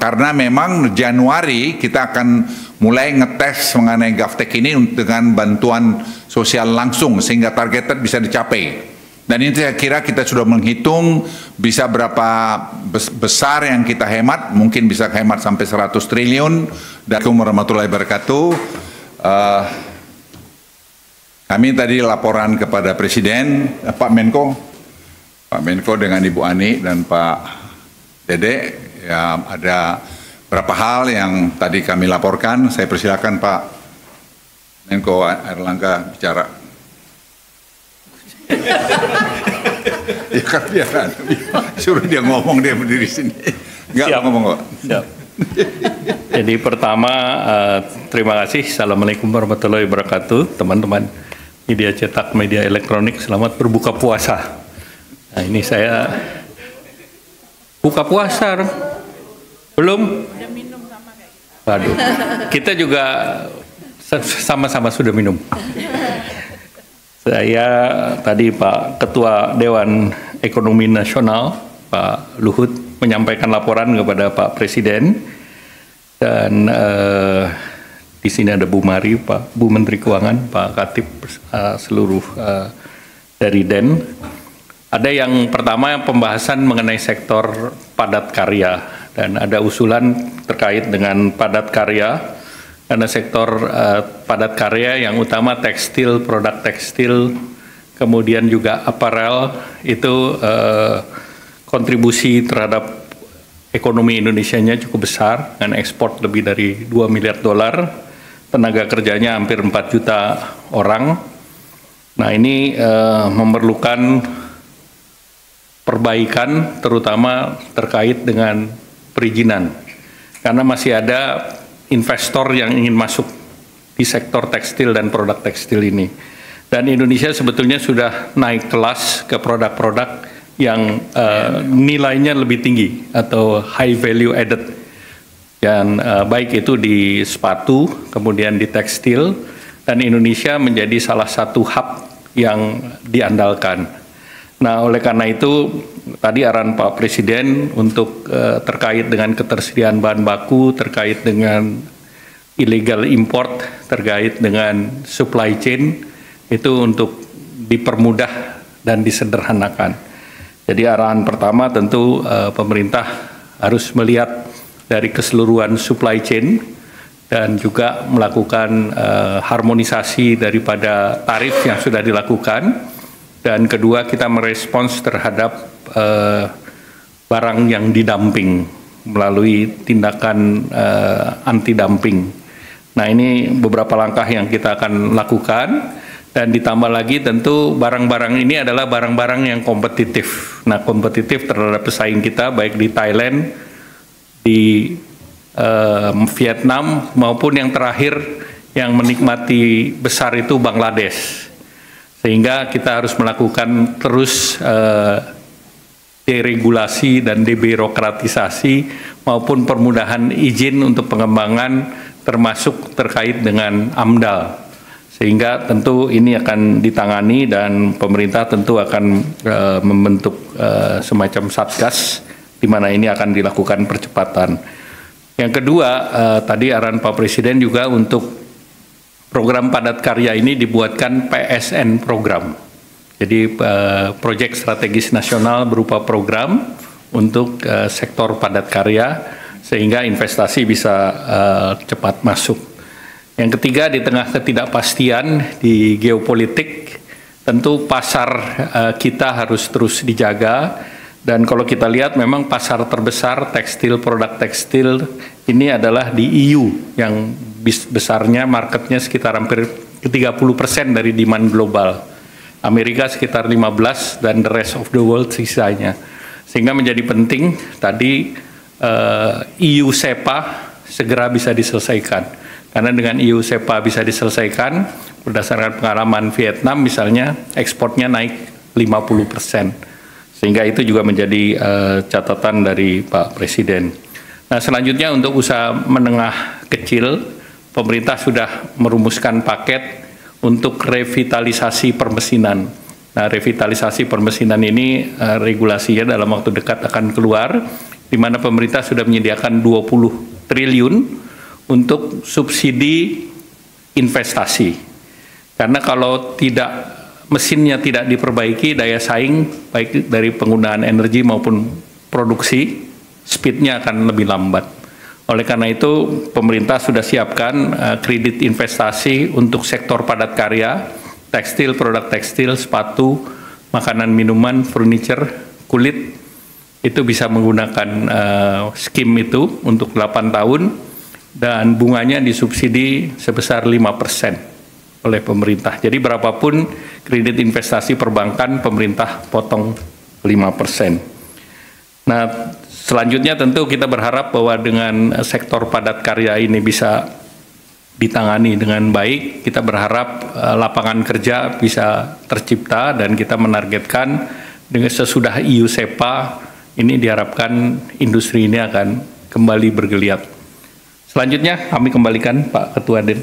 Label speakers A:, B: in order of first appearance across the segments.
A: Karena memang Januari kita akan mulai ngetes mengenai GovTech ini dengan bantuan sosial langsung sehingga targeted bisa dicapai. Dan ini saya kira kita sudah menghitung bisa berapa besar yang kita hemat, mungkin bisa hemat sampai 100 triliun. Assalamualaikum warahmatullahi wabarakatuh. Kami tadi laporan kepada Presiden, Pak Menko dengan Ibu Ani dan Pak Dede, ya ada beberapa hal yang tadi kami laporkan. Saya persilakan Pak Menko Airlangga bicara. Ya kan biar suruh dia ngomong, dia berdiri sini. Enggak ngomong kok.
B: Siap. Jadi pertama terima kasih. Assalamualaikum warahmatullahi wabarakatuh, teman-teman media cetak, media elektronik. Selamat berbuka puasa. Nah ini saya buka puasa belum? Udah minum sama kayak gitu. Waduh, kita juga sama-sama sudah minum. Saya tadi Pak Ketua Dewan Ekonomi Nasional Pak Luhut menyampaikan laporan kepada Pak Presiden, dan di sini ada Bu Mari, Pak Bu Menteri Keuangan, Pak Katib, seluruh dari DEN. Ada yang pertama pembahasan mengenai sektor padat karya, dan ada usulan terkait dengan padat karya. Karena sektor padat karya yang utama tekstil, produk tekstil, kemudian juga aparel, itu kontribusi terhadap ekonomi Indonesianya cukup besar, dengan ekspor lebih dari 2 miliar dolar, tenaga kerjanya hampir 4 juta orang. Nah ini memerlukan perbaikan terutama terkait dengan perizinan, karena masih ada investor yang ingin masuk di sektor tekstil dan produk tekstil ini. Dan Indonesia sebetulnya sudah naik kelas ke produk-produk yang nilainya lebih tinggi atau high value added. Dan baik itu di sepatu, kemudian di tekstil, dan Indonesia menjadi salah satu hub yang diandalkan. Nah, oleh karena itu tadi arahan Pak Presiden untuk terkait dengan ketersediaan bahan baku, terkait dengan illegal import, terkait dengan supply chain, itu untuk dipermudah dan disederhanakan. Jadi arahan pertama tentu pemerintah harus melihat dari keseluruhan supply chain dan juga melakukan harmonisasi daripada tarif yang sudah dilakukan. Dan kedua, kita merespons terhadap barang yang didumping melalui tindakan anti-dumping. Nah ini beberapa langkah yang kita akan lakukan, dan ditambah lagi tentu barang-barang ini adalah barang-barang yang kompetitif. Nah kompetitif terhadap pesaing kita baik di Thailand, di Vietnam, maupun yang terakhir yang menikmati besar itu Bangladesh. Sehingga kita harus melakukan terus deregulasi dan debirokratisasi maupun permudahan izin untuk pengembangan, termasuk terkait dengan AMDAL. Sehingga tentu ini akan ditangani, dan pemerintah tentu akan membentuk semacam satgas di mana ini akan dilakukan percepatan. Yang kedua, tadi arahan Pak Presiden juga untuk program padat karya ini dibuatkan PSN program. Jadi proyek strategis nasional berupa program untuk sektor padat karya sehingga investasi bisa cepat masuk. Yang ketiga, di tengah ketidakpastian di geopolitik, tentu pasar kita harus terus dijaga. Dan kalau kita lihat memang pasar terbesar tekstil, produk tekstil ini adalah di EU yang besarnya marketnya sekitar hampir 30% dari demand global. Amerika sekitar 15% dan the rest of the world sisanya. Sehingga menjadi penting tadi EU SEPA segera bisa diselesaikan. Karena dengan EU SEPA bisa diselesaikan, berdasarkan pengalaman Vietnam misalnya, ekspornya naik 50%. Sehingga itu juga menjadi catatan dari Pak Presiden. Nah selanjutnya untuk usaha menengah kecil, pemerintah sudah merumuskan paket untuk revitalisasi permesinan. Nah revitalisasi permesinan ini regulasinya dalam waktu dekat akan keluar, di mana pemerintah sudah menyediakan 20 triliun untuk subsidi investasi. Karena kalau mesinnya tidak diperbaiki, daya saing baik dari penggunaan energi maupun produksi, speednya akan lebih lambat. Oleh karena itu, pemerintah sudah siapkan kredit investasi untuk sektor padat karya, tekstil, produk tekstil, sepatu, makanan minuman, furniture, kulit, itu bisa menggunakan skim itu untuk 8 tahun, dan bunganya disubsidi sebesar 5% oleh pemerintah. Jadi berapapun kredit investasi perbankan, pemerintah potong 5%. Nah, selanjutnya tentu kita berharap bahwa dengan sektor padat karya ini bisa ditangani dengan baik. Kita berharap lapangan kerja bisa tercipta, dan kita menargetkan dengan sesudah EU SEPA ini diharapkan industri ini akan kembali bergeliat. Selanjutnya kami kembalikan Pak Ketua Den.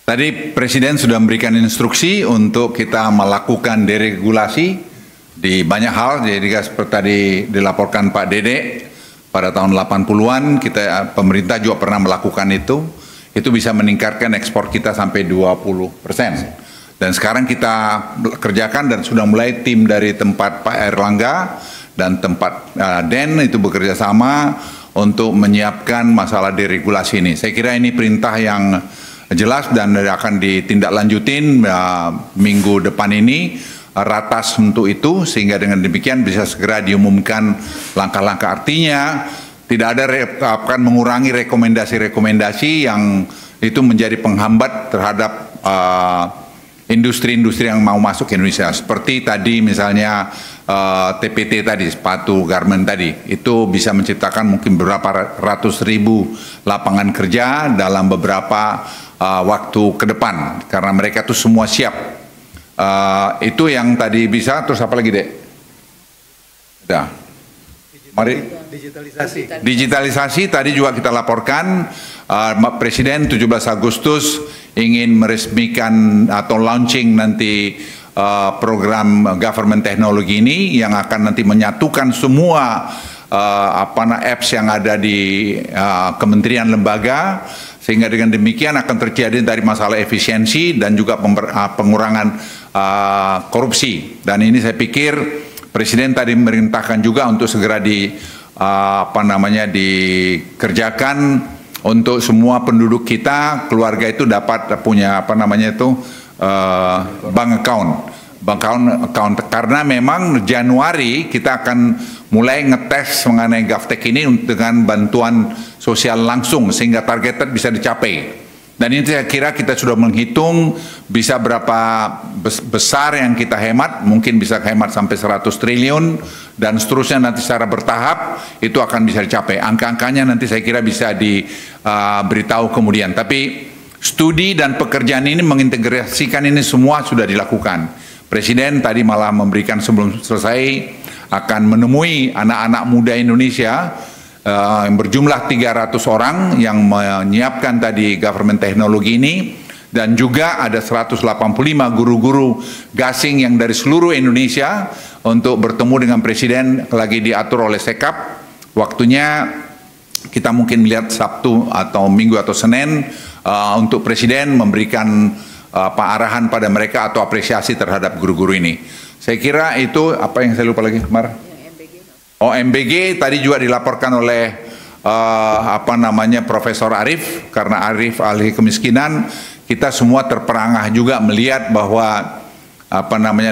A: Tadi Presiden sudah memberikan instruksi untuk kita melakukan deregulasi di banyak hal. Jadi seperti tadi dilaporkan Pak Dede, pada tahun 80-an pemerintah juga pernah melakukan itu. Itu bisa meningkatkan ekspor kita sampai 20%. Dan sekarang kita kerjakan dan sudah mulai tim dari tempat Pak Erlangga dan tempat Den itu bekerja sama untuk menyiapkan masalah deregulasi ini. Saya kira ini perintah yang jelas dan akan ditindaklanjutin minggu depan ini, ratas untuk itu, sehingga dengan demikian bisa segera diumumkan langkah-langkah. Artinya tidak ada akan mengurangi rekomendasi-rekomendasi yang itu menjadi penghambat terhadap industri-industri yang mau masuk ke Indonesia. Seperti tadi misalnya TPT tadi, sepatu garment tadi, itu bisa menciptakan mungkin beberapa ratus ribu lapangan kerja dalam beberapa waktu ke depan, karena mereka tuh semua siap. Itu yang tadi bisa. Terus apa lagi, Dek? Udah. Mari. Digitalisasi tadi juga kita laporkan, Presiden 17 Agustus ingin meresmikan atau launching nanti program government teknologi ini yang akan nanti menyatukan semua apps yang ada di kementerian lembaga, sehingga dengan demikian akan terjadi dari masalah efisiensi dan juga pengurangan korupsi. Dan ini saya pikir Presiden tadi memerintahkan juga untuk segera dikerjakan untuk semua penduduk kita, keluarga itu dapat punya bank account, karena memang Januari kita akan mulai ngetes mengenai GovTech ini dengan bantuan sosial langsung, sehingga targetnya bisa dicapai. Dan ini saya kira kita sudah menghitung bisa berapa besar yang kita hemat, mungkin bisa hemat sampai 100 triliun, dan seterusnya nanti secara bertahap itu akan bisa dicapai. Angka-angkanya nanti saya kira bisa diberitahu kemudian. Tapi studi dan pekerjaan ini mengintegrasikan ini semua sudah dilakukan. Presiden tadi malah memberikan sebelum selesai akan menemui anak-anak muda Indonesia yang berjumlah 300 orang yang menyiapkan tadi government teknologi ini, dan juga ada 185 guru-guru gasing yang dari seluruh Indonesia untuk bertemu dengan Presiden, lagi diatur oleh Sekap. Waktunya kita mungkin melihat Sabtu atau Minggu atau Senin untuk Presiden memberikan arahan pada mereka atau apresiasi terhadap guru-guru ini. Saya kira itu. Apa yang saya lupa lagi, Mar? MBG tadi juga dilaporkan oleh Profesor Arif, karena Arif ahli kemiskinan. Kita semua terperangah juga melihat bahwa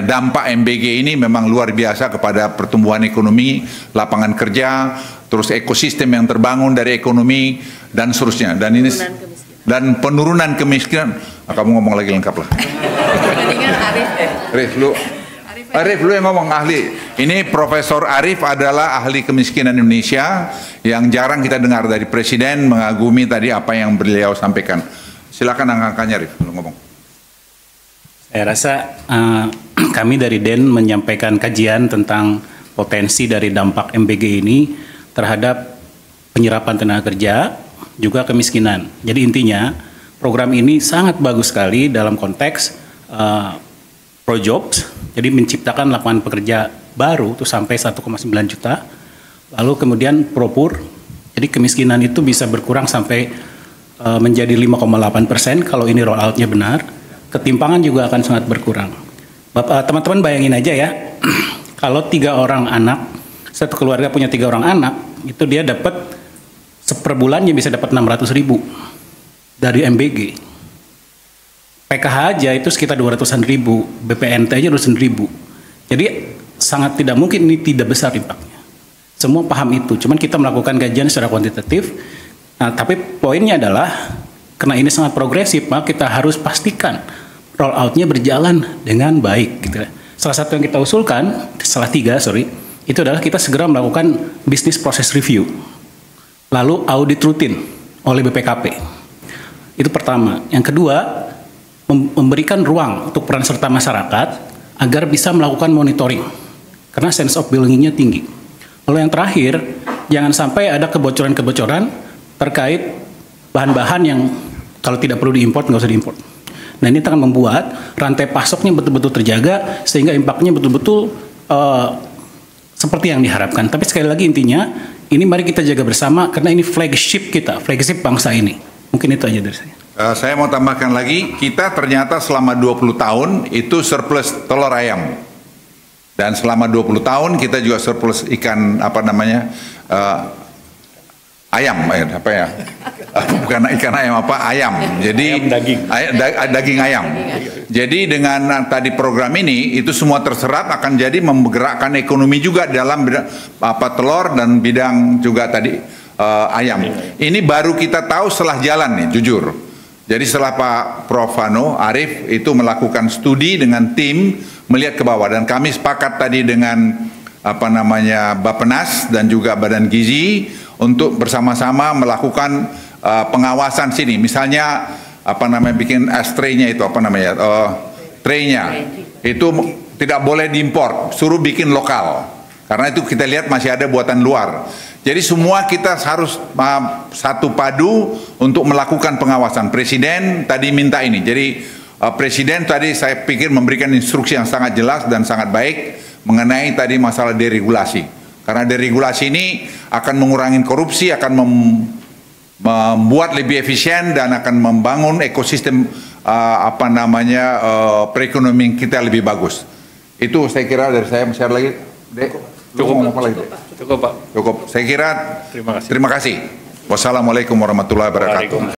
A: dampak MBG ini memang luar biasa kepada pertumbuhan ekonomi, lapangan kerja, terus ekosistem yang terbangun dari ekonomi dan seterusnya. Dan ini penurunan kemiskinan. Kamu ngomong lagi lengkap lah. Arif, lu yang ngomong, ahli. Ini Profesor Arif adalah ahli kemiskinan Indonesia yang jarang kita dengar dari Presiden, mengagumi tadi apa yang beliau sampaikan. Silakan angka-angkanya, Arif, lu ngomong.
C: Saya rasa kami dari DEN menyampaikan kajian tentang potensi dari dampak MBG ini terhadap penyerapan tenaga kerja, juga kemiskinan. Jadi intinya program ini sangat bagus sekali dalam konteks Projobs, jadi menciptakan lapangan pekerja baru itu sampai 1,9 juta. Lalu kemudian Propur, jadi kemiskinan itu bisa berkurang sampai menjadi 5,8% kalau ini roll out-nya benar. Ketimpangan juga akan sangat berkurang. Teman-teman bayangin aja ya, kalau 3 orang anak, satu keluarga punya 3 orang anak, itu dia dapat per bulannya bisa dapat 600.000 dari MBG. PKH aja itu sekitar 200-an ribu, BPNT aja 200-an ribu. Jadi sangat tidak mungkin ini tidak besar impaknya. Semua paham itu, cuman kita melakukan kajian secara kuantitatif. Nah, tapi poinnya adalah karena ini sangat progresif, maka kita harus pastikan roll out-nya berjalan dengan baik. Gitu. Salah satu yang kita usulkan, itu adalah kita segera melakukan business process review, lalu audit rutin oleh BPKP. Itu pertama. Yang kedua, memberikan ruang untuk peran serta masyarakat agar bisa melakukan monitoring, karena sense of belonging-nya tinggi. Lalu yang terakhir, jangan sampai ada kebocoran-kebocoran terkait bahan-bahan yang kalau tidak perlu diimport, nggak usah diimport. Nah, ini akan membuat rantai pasoknya betul-betul terjaga, sehingga impaknya betul-betul seperti yang diharapkan. Tapi sekali lagi intinya, ini mari kita jaga bersama, karena ini flagship kita, flagship bangsa ini. Mungkin itu aja dari saya.
A: Saya mau tambahkan lagi, kita ternyata selama 20 tahun itu surplus telur ayam. Dan selama 20 tahun kita juga surplus ikan, ayam, bukan ikan ayam, ayam. Jadi daging ayam. Jadi dengan tadi program ini, itu semua terserap akan jadi menggerakkan ekonomi juga dalam telur dan bidang juga tadi ayam. Ini baru kita tahu setelah jalan nih, jujur. Jadi setelah Pak Prof. Arief itu melakukan studi dengan tim melihat ke bawah, dan kami sepakat tadi dengan Bappenas dan juga Badan Gizi untuk bersama-sama melakukan pengawasan sini. Misalnya bikin tray-nya itu tray-nya itu tidak boleh diimpor, suruh bikin lokal. Karena itu kita lihat masih ada buatan luar. Jadi semua kita harus satu padu untuk melakukan pengawasan. Presiden tadi minta ini. Jadi Presiden tadi saya pikir memberikan instruksi yang sangat jelas dan sangat baik mengenai tadi masalah deregulasi. Karena deregulasi ini akan mengurangi korupsi, akan membuat lebih efisien dan akan membangun ekosistem perekonomian kita lebih bagus. Itu saya kira dari saya. Share lagi, Dek.
B: Cukup Pak.
A: Cukup. Saya kira terima kasih. Wassalamualaikum warahmatullahi wabarakatuh.